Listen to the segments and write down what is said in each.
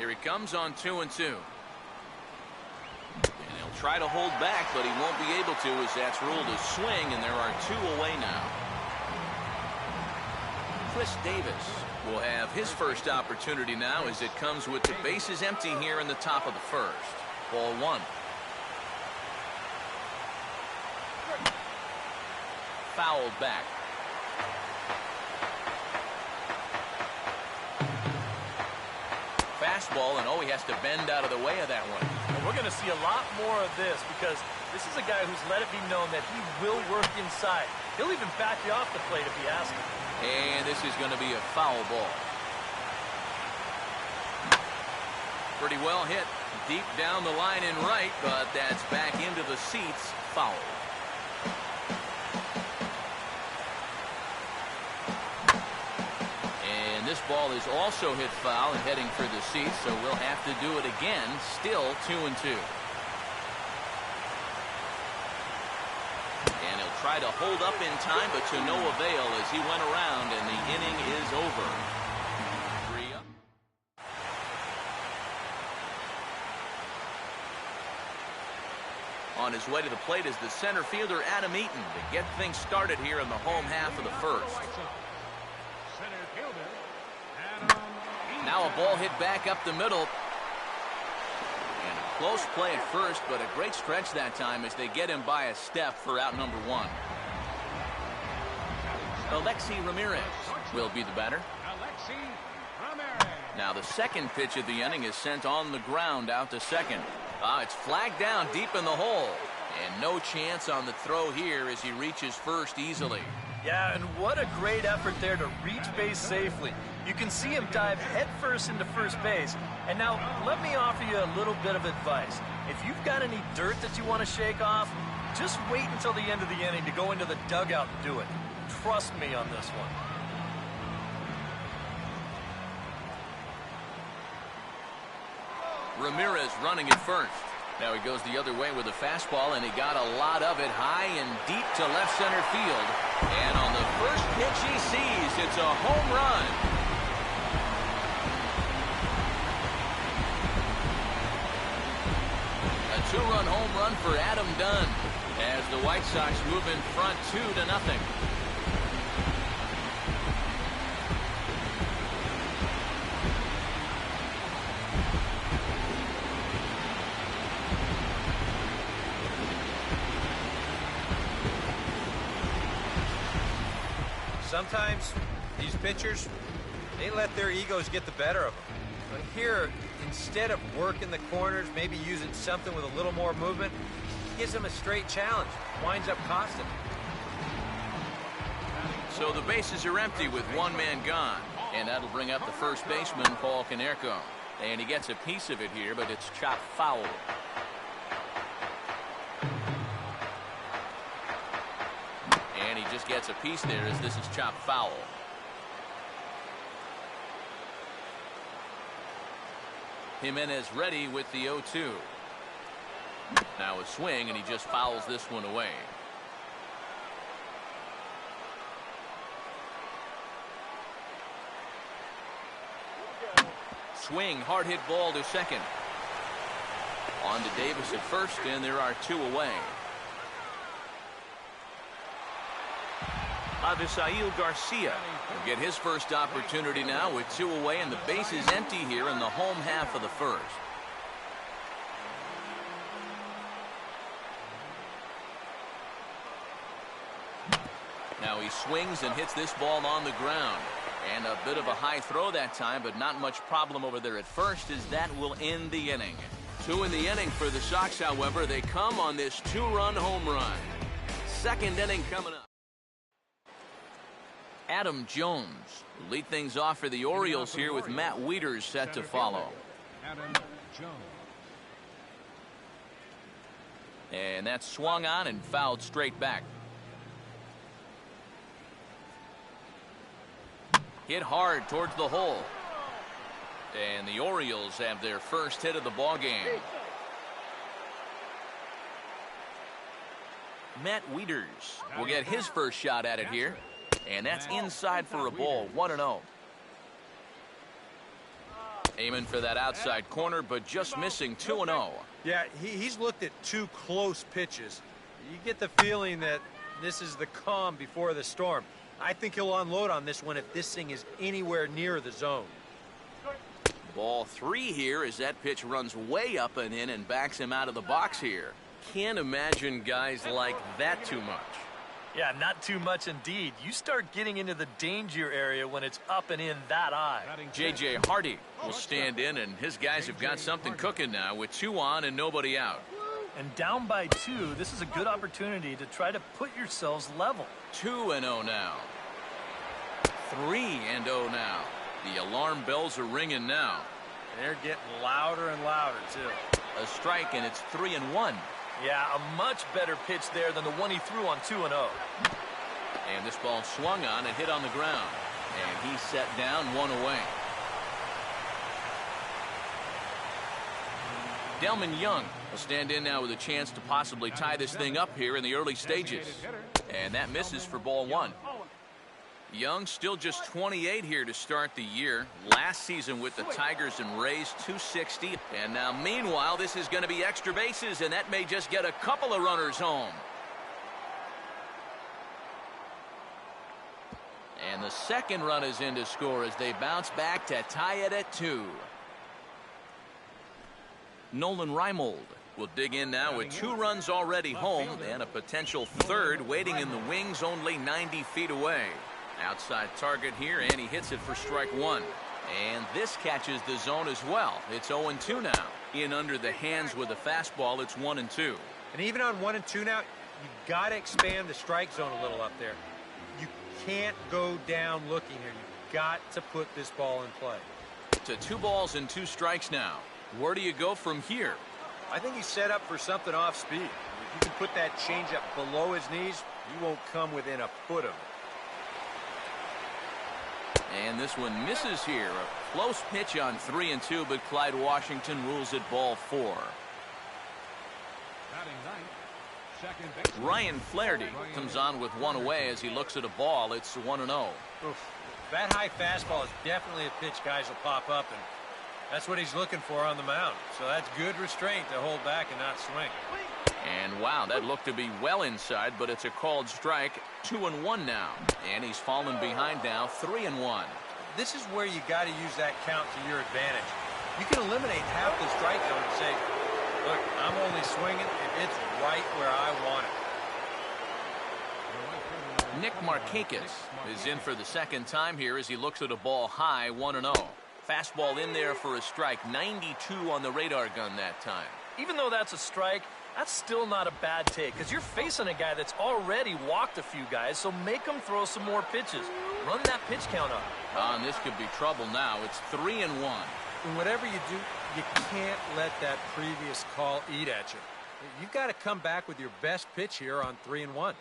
Here he comes on 2-2. And he'll try to hold back, but he won't be able to, as that's ruled a swing, and there are 2 away now. Chris Davis will have his first opportunity now, as it comes with the bases empty here in the top of the first. Ball 1. Fouled back. Fastball, and oh, he has to bend out of the way of that one. And we're going to see a lot more of this, because this is a guy who's let it be known that he will work inside. He'll even back you off the plate if he asks him. And this is going to be a foul ball. Pretty well hit deep down the line in right, but that's back into the seats. Foul. This ball is also hit foul and heading for the seats, so we'll have to do it again. Still 2-2. And he'll try to hold up in time, but to no avail as he went around, and the inning is over. 3 up. On his way to the plate is the center fielder, Adam Eaton, to get things started here in the home half of the first. Now a ball hit back up the middle. And a close play at first, but a great stretch that time as they get him by a step for out number 1. Alexi Ramirez will be the batter. Now the second pitch of the inning is sent on the ground out to second. It's flagged down deep in the hole. And no chance on the throw here as he reaches first easily. Yeah, and what a great effort there to reach base safely. You can see him dive headfirst into first base. And now, let me offer you a little bit of advice. If you've got any dirt that you want to shake off, just wait until the end of the inning to go into the dugout and do it. Trust me on this one. Ramirez running at first. Now he goes the other way with a fastball, and he got a lot of it high and deep to left center field. And on the first pitch he sees, it's a home run. A 2-run home run for Adam Dunn as the White Sox move in front 2-0. Sometimes these pitchers, they let their egos get the better of them. But here, instead of working the corners, maybe using something with a little more movement, gives them a straight challenge. Winds up costing them. So the bases are empty with 1 man gone. And that'll bring up the first baseman, Paul Konerko. And he gets a piece of it here, but it's chopped foul. And he just gets a piece there as this is chopped foul. Jimenez ready with the 0-2. Now a swing, and he just fouls this one away. Swing, hard hit ball to second. On to Davis at first, and there are 2 away. Avisail Garcia will get his first opportunity now with 2 away, and the base is empty here in the home half of the first. Now he swings and hits this ball on the ground. And a bit of a high throw that time, but not much problem over there at first, as that will end the inning. 2 in the inning for the Sox, however. They come on this 2-run home run. Second inning coming up. Adam Jones will lead things off for the Orioles here with Matt Wieters set to follow. Adam Jones. And that's swung on and fouled straight back. Hit hard towards the hole. And the Orioles have their first hit of the ball game. Matt Wieters will get his first shot at it here. And that's inside for a ball, 1-0. Aiming for that outside corner, but just missing 2-0. Yeah, he's looked at 2 close pitches. You get the feeling that this is the calm before the storm. I think he'll unload on this one if this thing is anywhere near the zone. Ball 3 here as that pitch runs way up and in and backs him out of the box here. Can't imagine guys like that too much. Yeah, not too much indeed. You start getting into the danger area when it's up and in that high. J.J. Hardy will stand in, and his guys have got something cooking now with 2 on and nobody out. And down by 2, this is a good opportunity to try to put yourselves level. 2-0 now. 3-0 now. The alarm bells are ringing now. They're getting louder and louder, too. A strike, and it's 3-1. Yeah, a much better pitch there than the one he threw on 2-0. And this ball swung on and hit on the ground. And he's set down 1 away. Delman Young will stand in now with a chance to possibly tie this thing up here in the early stages. And that misses for ball 1. Young still just 28 here to start the year. Last season with the Tigers and Rays, 260. And now, meanwhile, this is going to be extra bases, and that may just get a couple of runners home. And the second run is in to score as they bounce back to tie it at 2. Nolan Reimold will dig in now with 2 runs already home and a potential third waiting in the wings only 90 feet away. Outside target here, and he hits it for strike 1. And this catches the zone as well. It's 0-2 now. In under the hands with a fastball, it's 1-2. And even on 1-2 now, you got to expand the strike zone a little up there. You can't go down looking here. You got to put this ball in play. To 2 balls and 2 strikes now. Where do you go from here? I think he's set up for something off speed. If you can put that changeup below his knees, you won't come within a foot of it. And this one misses here. A close pitch on 3-2, but Clyde Washington rules it ball 4. Ryan Flaherty comes on with 1 away as he looks at a ball. It's 1-0. That high fastball is definitely a pitch guys will pop up, and that's what he's looking for on the mound. So that's good restraint to hold back and not swing. And wow, that looked to be well inside, but it's a called strike. 2-1 now. And he's fallen behind now, 3-1. This is where you got to use that count to your advantage. You can eliminate half the strike zone and say, look, I'm only swinging if it's right where I want it. Nick Markakis is in for the second time here as he looks at a ball high, 1-0. Fastball in there for a strike, 92 on the radar gun that time. Even though that's a strike, that's still not a bad take because you're facing a guy that's already walked a few guys, so make him throw some more pitches. Run that pitch count up. And this could be trouble now. It's 3-1. And whatever you do, you can't let that previous call eat at you. You've got to come back with your best pitch here on 3-1.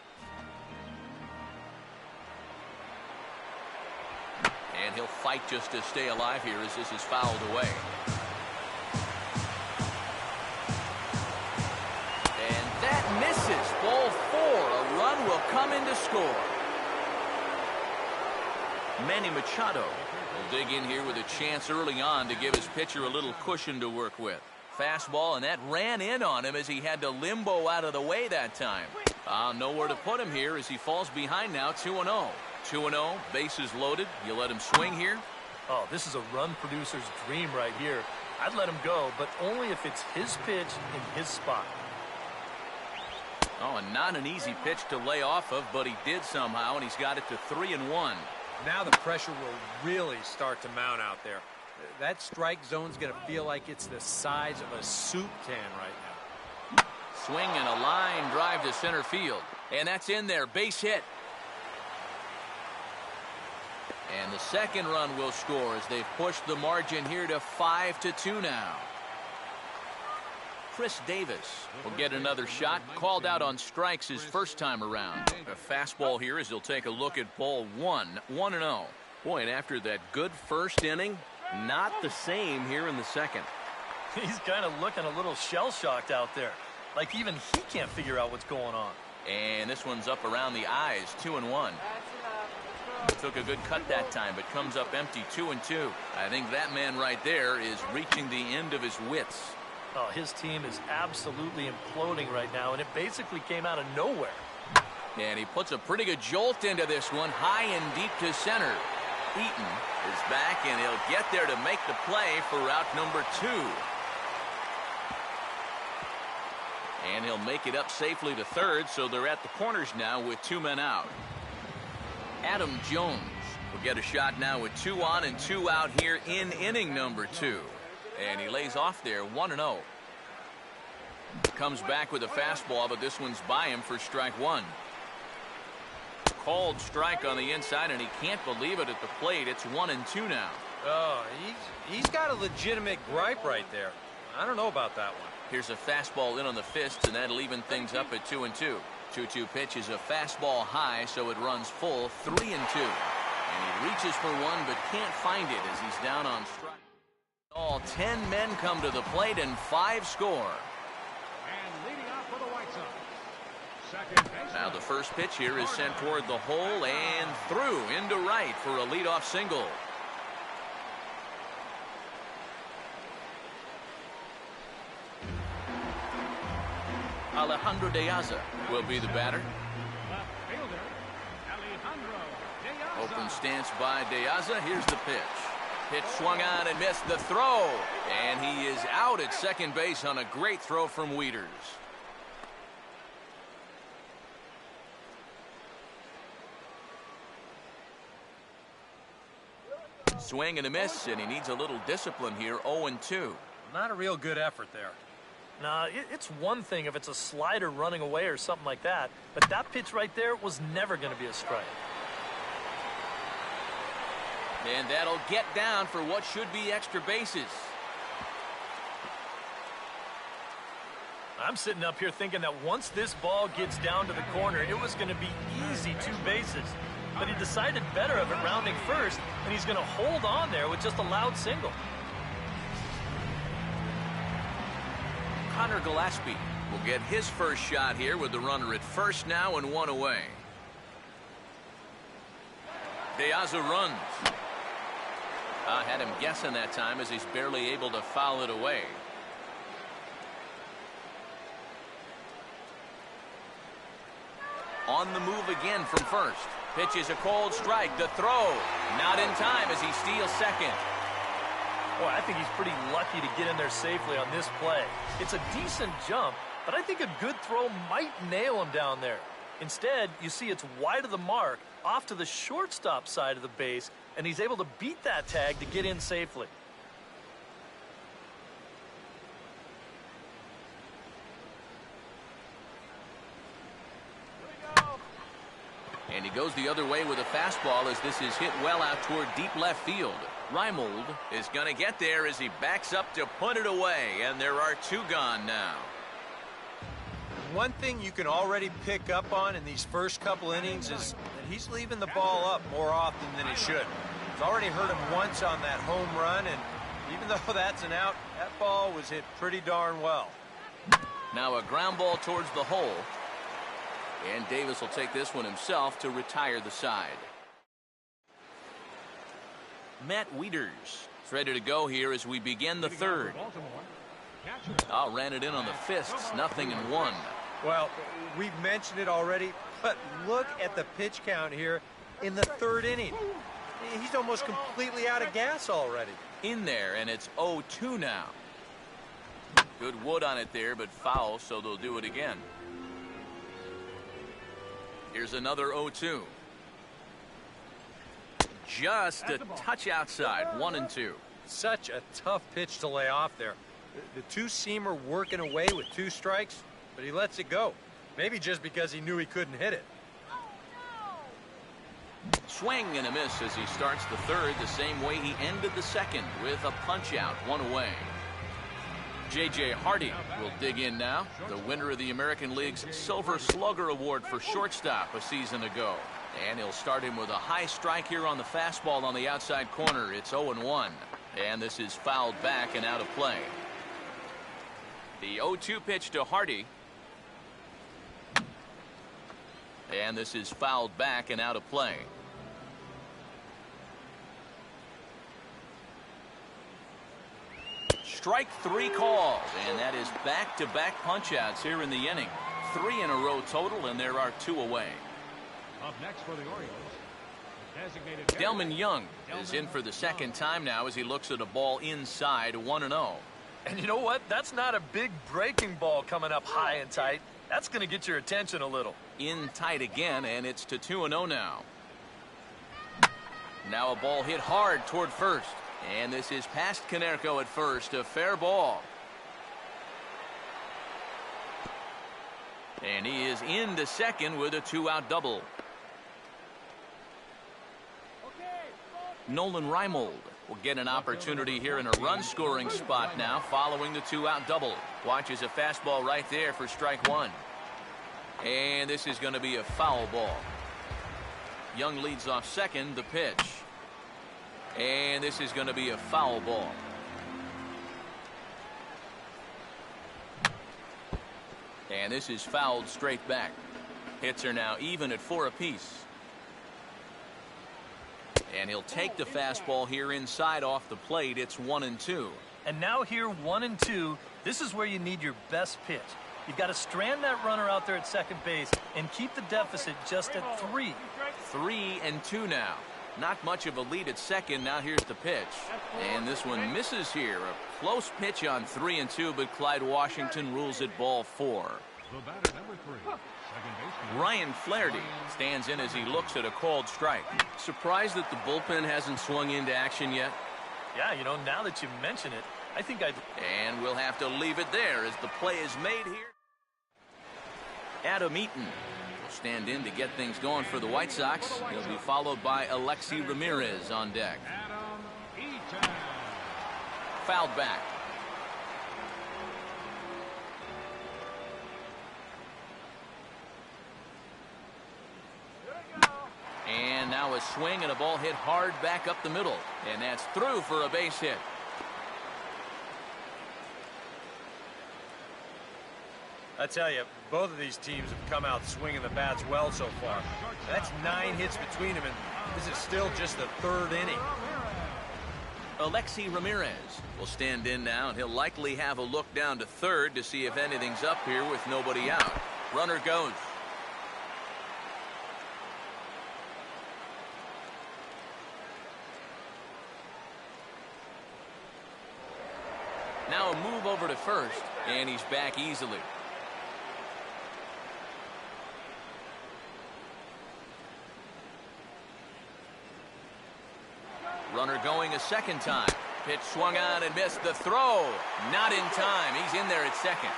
And he'll fight just to stay alive here as this is fouled away. And that misses. Ball 4. A run will come in to score. Manny Machado will dig in here with a chance early on to give his pitcher a little cushion to work with. Fastball, and that ran in on him as he had to limbo out of the way that time. Nowhere to put him here as he falls behind now, 2-0. 2-0, bases loaded. You let him swing here? Oh, this is a run producer's dream right here. I'd let him go, but only if it's his pitch in his spot. Oh, and not an easy pitch to lay off of, but he did somehow, and he's got it to 3-1. Now the pressure will really start to mount out there. That strike zone's going to feel like it's the size of a soup can right now. Swing and a line drive to center field. And that's in there. Base hit. And the second run will score as they've pushed the margin here to 5-2 now. Chris Davis will get another shot. Called out on strikes his first time around. A fastball here as he'll take a look at ball 1. 1-0. Boy, and after that good first inning, not the same here in the second. He's kind of looking a little shell-shocked out there. Like even he can't figure out what's going on. And this one's up around the eyes, 2-1. Took a good cut that time, but comes up empty, 2-2. I think that man right there is reaching the end of his wits. Oh, his team is absolutely imploding right now, and it basically came out of nowhere. And he puts a pretty good jolt into this one, high and deep to center. Eaton is back, and he'll get there to make the play for route number 2. And he'll make it up safely to third, so they're at the corners now with 2 men out. Adam Jones will get a shot now with 2 on and 2 out here in inning number 2. And he lays off there, 1-0. Comes back with a fastball, but this one's by him for strike 1. Called strike on the inside, and he can't believe it at the plate. It's 1-2 now. Oh, he's got a legitimate gripe right there. I don't know about that one. Here's a fastball in on the fists, and that'll even things up at 2-2. 2-2 pitch is a fastball high, so it runs full, 3-2. And he reaches for one, but can't find it as he's down on strike. All 10 men come to the plate, and 5 score. And leading off for the White Sox, second baseman. Now the first pitch here is sent toward the hole and through into right for a leadoff single. Alejandro De Aza will be the batter. Left fielder, Alejandro De Aza. Open stance by De Aza. Here's the pitch. Pitch swung on and missed the throw. And he is out at second base on a great throw from Wieters. Swing and a miss, and he needs a little discipline here, 0-2. Not a real good effort there. Nah, it's one thing if it's a slider running away or something like that, but that pitch right there was never going to be a strike. And that'll get down for what should be extra bases. I'm sitting up here thinking that once this ball gets down to the corner, it was going to be easy 2 bases. But he decided better of it rounding first, and he's going to hold on there with just a loud single. Connor Gillespie will get his first shot here with the runner at first now and 1 away. De Aza runs. I had him guessing that time as he's barely able to foul it away. On the move again from first. Pitch is a cold strike. The throw not in time as he steals second. Boy, I think he's pretty lucky to get in there safely on this play. It's a decent jump, but I think a good throw might nail him down there. Instead, you see it's wide of the mark, off to the shortstop side of the base, and he's able to beat that tag to get in safely. And he goes the other way with a fastball as this is hit well out toward deep left field. Reimold is going to get there as he backs up to put it away, and there are 2 gone now. One thing you can already pick up on in these first couple innings is that he's leaving the ball up more often than he should. He's already hurt him once on that home run, and even though that's an out, that ball was hit pretty darn well. Now a ground ball towards the hole. And Davis will take this one himself to retire the side. Matt Wieters is ready to go here as we begin the third. Ran it in on the fists, 0-1. Well, we've mentioned it already, but look at the pitch count here in the third inning. He's almost completely out of gas already. In there, and it's 0-2 now. Good wood on it there, but foul, so they'll do it again. Here's another 0-2. Just a touch outside, 1-2. Such a tough pitch to lay off there. The 2-seamer working away with 2 strikes, but he lets it go. Maybe just because he knew he couldn't hit it. Swing and a miss as he starts the third the same way he ended the second with a punch out, 1 away. J.J. Hardy will dig in now, the winner of the American League's Silver Slugger Award for shortstop a season ago. And he'll start him with a high strike here on the fastball on the outside corner. It's 0-1. And this is fouled back and out of play. The 0-2 pitch to Hardy. And this is fouled back and out of play. Strike three called, and that is back-to-back punch-outs here in the inning. 3 in a row total, and there are 2 away. Up next for the Orioles, designated Delman Young is in for the second time now as he looks at a ball inside 1-0. And you know what? That's not a big breaking ball coming up high and tight. That's going to get your attention a little. In tight again, and it's to 2-0 now. Now a ball hit hard toward first. And this is past Konerko at first, a fair ball. And he is into second with a 2-out double. Nolan Reimold will get an opportunity here in a run-scoring spot now following the 2-out double. Watches a fastball right there for strike 1. And this is going to be a foul ball. Young leads off second, the pitch. And this is going to be a foul ball. And this is fouled straight back. Hits are now even at 4 apiece. And he'll take the fastball here inside off the plate. It's 1-2. And now here 1-2. This is where you need your best pitch. You've got to strand that runner out there at second base and keep the deficit just at 3. 3-2 now. Not much of a lead at second. Now here's the pitch. And this one misses here. A close pitch on 3-2, but Clyde Washington rules it ball 4. The batter, number 3, second baseman Ryan Flaherty stands in as he looks at a called strike. Surprised that the bullpen hasn't swung into action yet? Yeah, you know, now that you mention it, I think I'd... And we'll have to leave it there as the play is made here. Adam Eaton will stand in to get things going for the White Sox. He'll be followed by Alexi Ramirez on deck. Adam Eaton. Fouled back. And now a swing and a ball hit hard back up the middle. And that's through for a base hit. I tell you, both of these teams have come out swinging the bats well so far. That's 9 hits between them, and this is still just the 3rd inning. Alexi Ramirez will stand in now, and he'll likely have a look down to third to see if anything's up here with nobody out. Runner goes. Now a move over to first, and he's back easily. Runner going a second time. Pitch swung on and missed. The throw. Not in time. He's in there at second.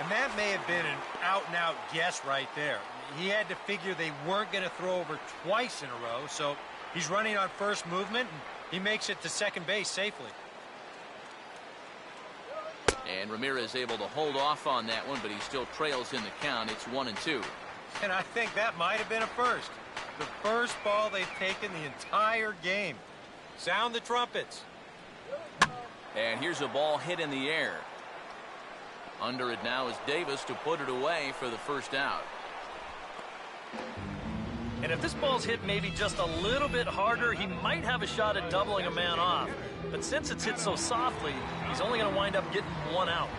And that may have been an out-and-out guess right there. He had to figure they weren't going to throw over twice in a row, so he's running on first movement, and he makes it to second base safely. And Ramirez able to hold off on that one, but he still trails in the count. It's 1-2. And I think that might have been a first. The first ball they've taken the entire game. Sound the trumpets. And here's a ball hit in the air. Under it now is Davis to put it away for the first out. And if this ball's hit maybe just a little bit harder, he might have a shot at doubling a man off. But since it's hit so softly, he's only going to wind up getting 1 out.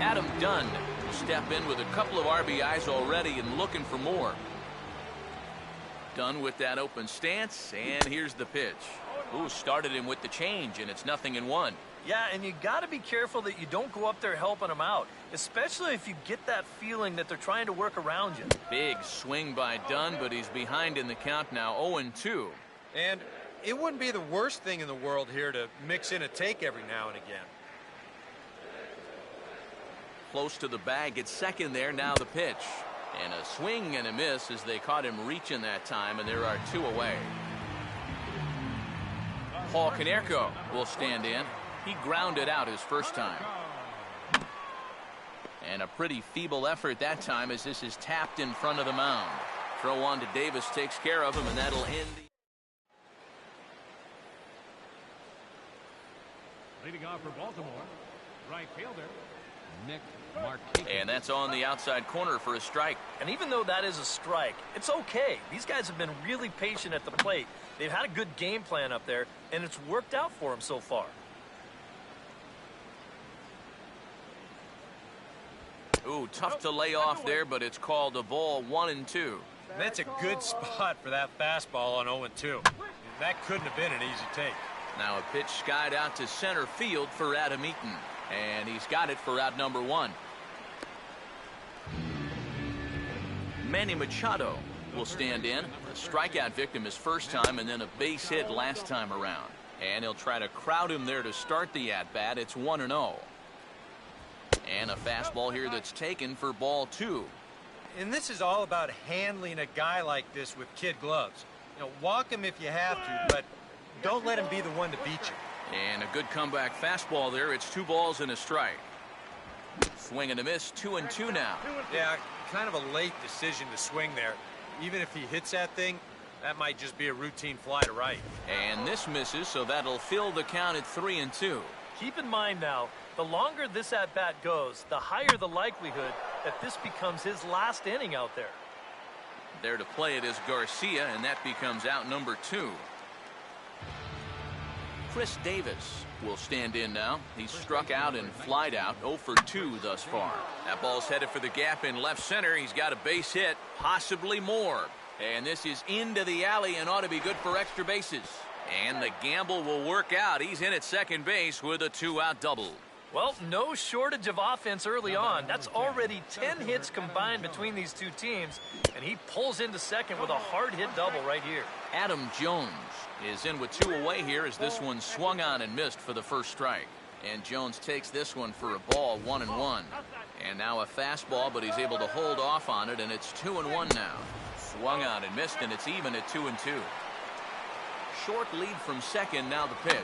Adam Dunn will step in with a couple of RBIs already and looking for more. Dunn with that open stance, and here's the pitch. Ooh, started him with the change, and it's 0-1. Yeah, and you got to be careful that you don't go up there helping him out, especially if you get that feeling that they're trying to work around you. Big swing by Dunn, but he's behind in the count now, 0-2. And it wouldn't be the worst thing in the world here to mix in a take every now and again. Close to the bag at second there, now the pitch. And a swing and a miss as they caught him reaching that time, and there are 2 away. Paul Konerko will stand in. He grounded out his first time. And a pretty feeble effort that time as this is tapped in front of the mound. Throw on to Davis takes care of him, and that'll end the... Leading off for Baltimore, right fielder, And that's on the outside corner for a strike. And even though that is a strike, it's okay. These guys have been really patient at the plate. They've had a good game plan up there, and it's worked out for them so far. Ooh, tough to lay off there, but it's called a ball 1-2. That's a good spot for that fastball on 0-2. That couldn't have been an easy take. Now a pitch skied out to center field for Adam Eaton. And he's got it for out number 1. Manny Machado will stand in. A strikeout victim his first time and then a base hit last time around. And he'll try to crowd him there to start the at-bat. It's 1-0. And a fastball here that's taken for ball 2. And this is all about handling a guy like this with kid gloves. You know, walk him if you have to, but don't let him be the one to beat you. And a good comeback fastball there. It's 2 balls and a strike. Swing and a miss, 2-2 now. Yeah, kind of a late decision to swing there. Even if he hits that thing, that might just be a routine fly to right. And this misses, so that'll fill the count at 3-2. Keep in mind now, the longer this at-bat goes, the higher the likelihood that this becomes his last inning out there. There to play it is Garcia, and that becomes out number 2. Chris Davis will stand in now. He's struck out and flied out, 0 for 2 thus far. That ball's headed for the gap in left center. He's got a base hit, possibly more. And this is into the alley and ought to be good for extra bases. And the gamble will work out. He's in at second base with a 2-out double. Well, no shortage of offense early on. That's already 10 hits combined between these two teams, and he pulls into second with a hard-hit double right here. Adam Jones is in with 2 away here as this one swung on and missed for the first strike. And Jones takes this one for a ball, 1-1. And now a fastball, but he's able to hold off on it, and it's 2-1 now. Swung on and missed, and it's even at 2-2. Short lead from second, now the pitch.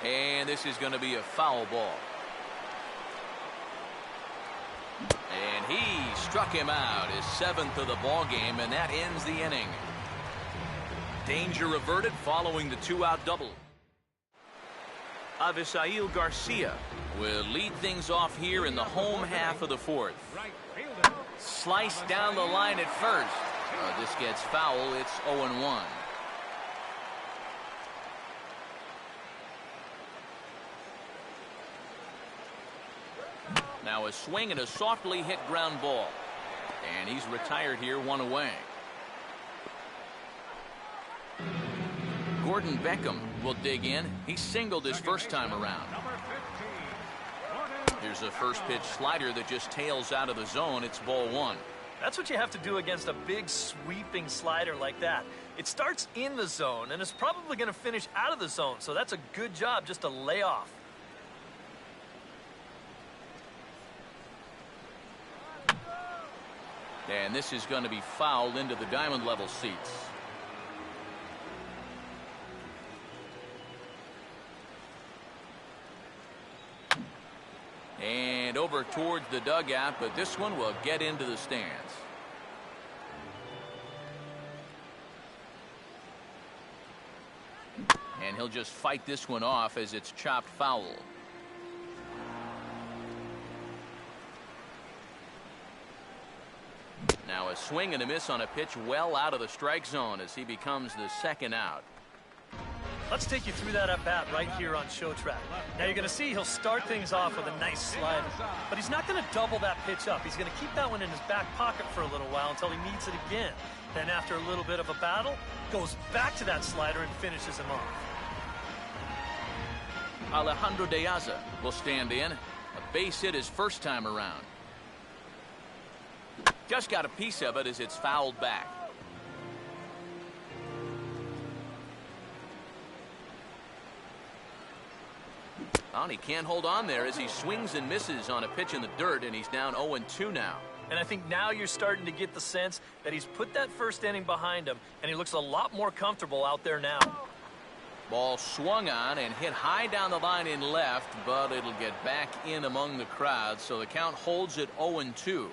And this is going to be a foul ball. And he struck him out, his 7th of the ball game, and that ends the inning. Danger averted following the 2-out double. Avisail Garcia will lead things off here in the home half of the 4th. Sliced down the line at first. This gets foul. It's 0-1. Now a swing and a softly hit ground ball. And he's retired here, 1 away. Gordon Beckham will dig in. He singled his first time around. Here's a first pitch slider that just tails out of the zone. It's ball 1. That's what you have to do against a big sweeping slider like that. It starts in the zone and it's probably going to finish out of the zone. So that's a good job just to lay off. And this is going to be fouled into the diamond level seats. And over towards the dugout, but this one will get into the stands. And he'll just fight this one off as it's chopped foul. Now a swing and a miss on a pitch well out of the strike zone as he becomes the 2nd out. Let's take you through that at-bat right here on Show Track. Now you're going to see he'll start things off with a nice slider, but he's not going to double that pitch up. He's going to keep that one in his back pocket for a little while until he needs it again. Then after a little bit of a battle, goes back to that slider and finishes him off. Alejandro De Aza will stand in. A base hit his first time around. Just got a piece of it as it's fouled back. Oh, and he can't hold on there as he swings and misses on a pitch in the dirt, and he's down 0-2 now. And I think now you're starting to get the sense that he's put that first inning behind him, and he looks a lot more comfortable out there now. Ball swung on and hit high down the line in left, but it'll get back in among the crowd, so the count holds at 0-2.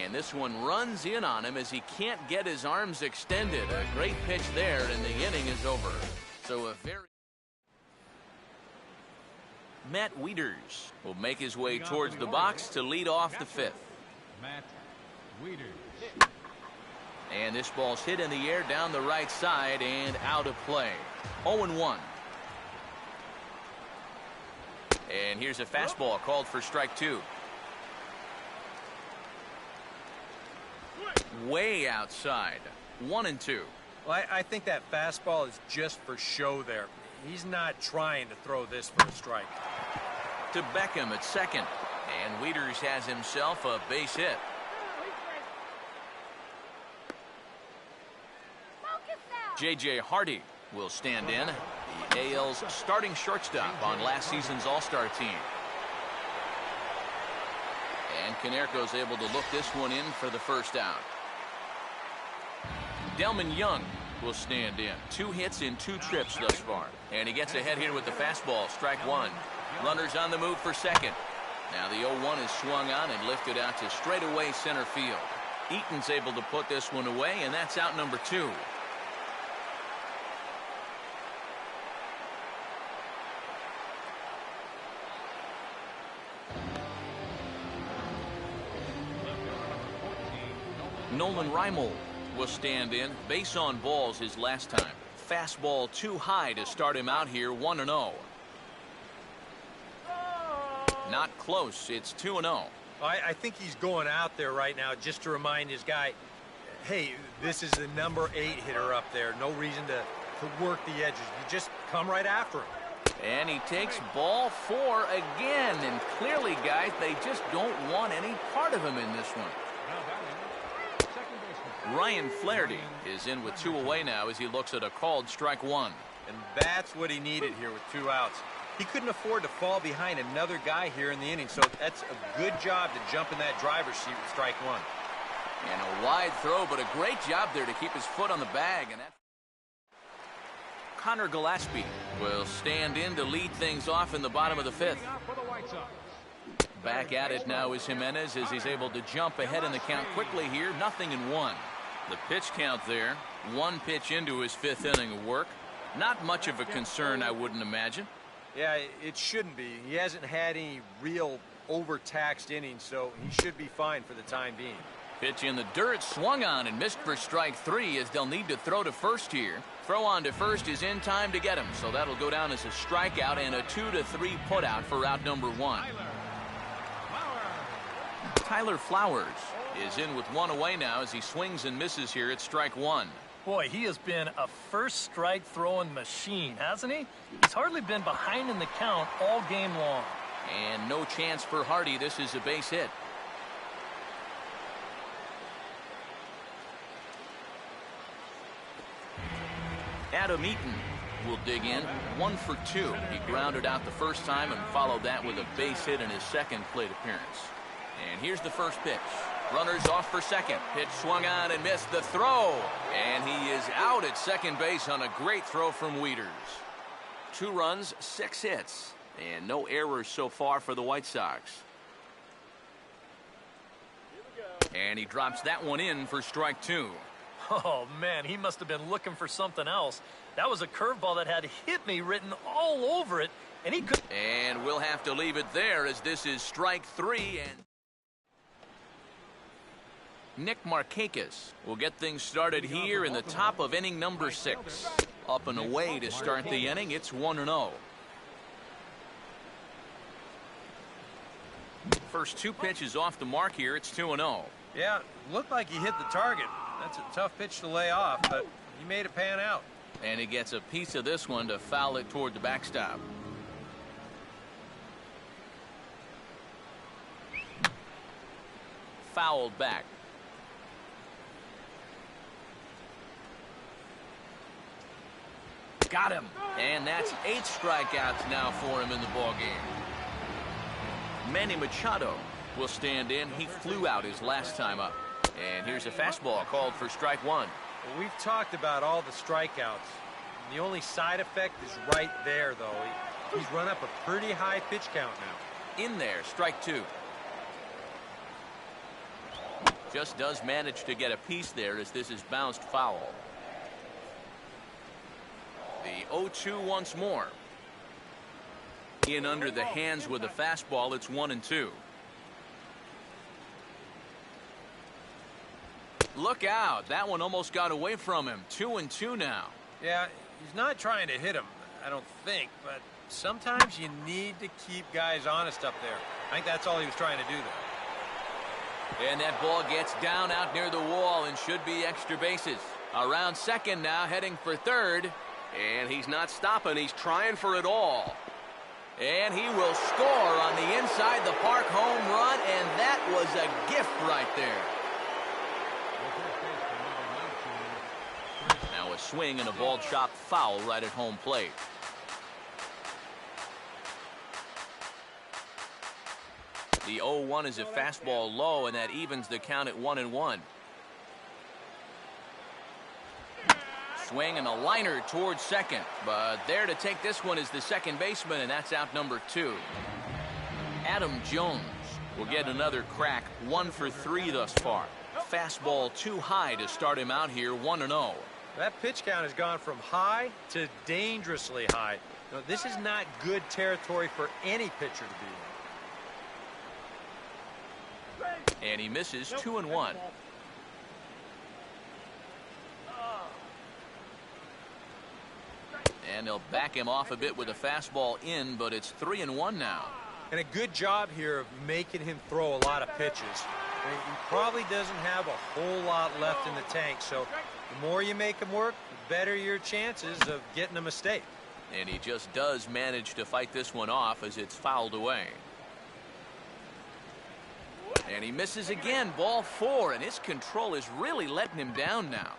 And this one runs in on him as he can't get his arms extended. A great pitch there, and the inning is over. So a very... Matt Wieters will make his way towards the box to lead off the fifth. Matt Wieters. And this ball's hit in the air down the right side and out of play. 0-1. And here's a fastball called for strike two. Way outside. 1-2. Well, I think that fastball is just for show there. He's not trying to throw this for a strike. To Beckham at second. And Wieters has himself a base hit. J.J. Hardy will stand in, the AL's starting shortstop on last season's All-Star team. And Konerko's able to look this one in for the first out. Delman Young will stand in. 2 hits in 2 trips thus far. And he gets ahead here with the fastball, strike one. Runners on the move for second. Now the 0-1 is swung on and lifted out to straightaway center field. Eaton's able to put this one away, and that's out number 2. Nolan Reimold will stand in. Base on balls his last time. Fastball too high to start him out here. 1-0. Not close. It's 2-0. I think he's going out there right now just to remind his guy, hey, this is the number 8 hitter up there. No reason to work the edges. You just come right after him. And he takes ball 4 again. And clearly, guys, they just don't want any part of him in this one. Ryan Flaherty is in with 2 away now as he looks at a called strike one. And that's what he needed here with 2 outs. He couldn't afford to fall behind another guy here in the inning, so that's a good job to jump in that driver's seat with strike one. And a wide throw, but a great job there to keep his foot on the bag. And that Connor Gillespie will stand in to lead things off in the bottom of the 5th. Back at it now is Jimenez as he's able to jump ahead in the count quickly here. 0-1. The pitch count there. 1 pitch into his 5th inning of work. Not much of a concern, I wouldn't imagine. Yeah, it shouldn't be. He hasn't had any real overtaxed innings, so he should be fine for the time being. Pitch in the dirt, swung on and missed for strike 3 as they'll need to throw to first here. Throw on to first is in time to get him, so that'll go down as a strikeout and a 2-3 putout for out number 1. Tyler Flowers is in with 1 away now as he swings and misses here at strike 1. Boy, he has been a first strike throwing machine, hasn't he? He's hardly been behind in the count all game long. And no chance for Hardy. This is a base hit. Adam Eaton will dig in. 1 for 2. He grounded out the first time and followed that with a base hit in his second plate appearance. And here's the first pitch. Runners off for second. Pitch swung on and missed the throw. And he is out at second base on a great throw from Wieters. 2 runs, 6 hits, and no errors so far for the White Sox. And he drops that one in for strike 2. Oh, man, he must have been looking for something else. That was a curveball that had hit me written all over it, and he could... And we'll have to leave it there as this is strike 3, and... Nick Markakis will get things started here in the top of inning number 6. Up and away to start the inning. It's 1-0. First 2 pitches off the mark here. It's 2-0. Yeah, looked like he hit the target. That's a tough pitch to lay off, but he made it pan out. And he gets a piece of this one to foul it toward the backstop. Fouled back. Got him. And that's 8 strikeouts now for him in the ballgame. Manny Machado will stand in. He flew out his last time up. And here's a fastball called for strike 1. Well, we've talked about all the strikeouts. The only side effect is right there, though. He's run up a pretty high pitch count now. In there, strike 2. Just does manage to get a piece there as this is bounced foul. The 0-2 once more. In under the hands with a fastball, it's 1-2. Look out. That one almost got away from him. 2-2 now. Yeah, he's not trying to hit him, I don't think, but sometimes you need to keep guys honest up there. I think that's all he was trying to do there. And that ball gets down out near the wall and should be extra bases. Around second now, heading for third. And he's not stopping. He's trying for it all. And he will score on the inside the park home run, and that was a gift right there. Now a swing and a ball chopped foul right at home plate. The 0-1 is a fastball low, and that evens the count at 1-1. Swing and a liner towards second, but there to take this one is the second baseman, and that's out number 2. Adam Jones will get another crack, 1 for 3 thus far. Fastball too high to start him out here, 1-0. That pitch count has gone from high to dangerously high. Now, this is not good territory for any pitcher to be in. And he misses 2-1. And they'll back him off a bit with a fastball in, but it's 3-1 now. And a good job here of making him throw a lot of pitches. I mean, he probably doesn't have a whole lot left in the tank, so the more you make him work, the better your chances of getting a mistake. And he just does manage to fight this one off as it's fouled away. And he misses again, ball 4, and his control is really letting him down now.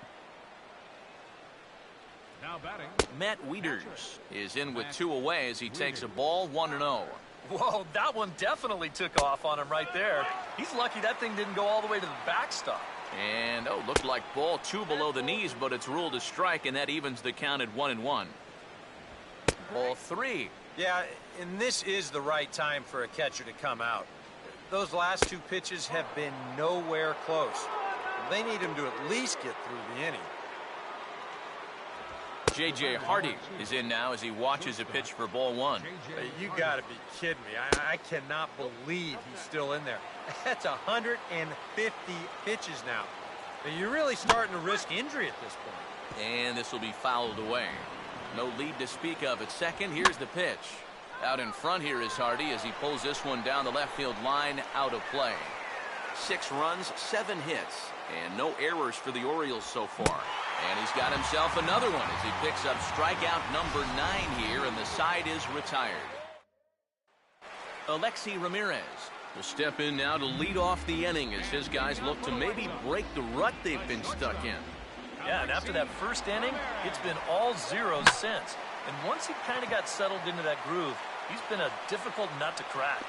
Now batting. Matt Wieters is in with 2 away as he takes a ball, 1-0. Whoa, that one definitely took off on him right there. He's lucky that thing didn't go all the way to the backstop. And, looked like ball 2 below the knees, but it's ruled a strike, and that evens the count at 1-1. Ball 3. Yeah, and this is the right time for a catcher to come out. Those last 2 pitches have been nowhere close. They need him to at least get through the inning. J.J. Hardy is in now as he watches a pitch for ball 1. You got to be kidding me. I cannot believe he's still in there. That's 150 pitches now. You're really starting to risk injury at this point. And this will be fouled away. No lead to speak of at second. Here's the pitch. Out in front here is Hardy as he pulls this one down the left field line, out of play. 6 runs, 7 hits, and no errors for the Orioles so far. And he's got himself another one as he picks up strikeout number 9 here, and the side is retired. Alexi Ramirez will step in now to lead off the inning as his guys look to maybe break the rut they've been stuck in. Yeah, and after that first inning, it's been all zeros since. And once he kind of got settled into that groove, he's been a difficult nut to crack.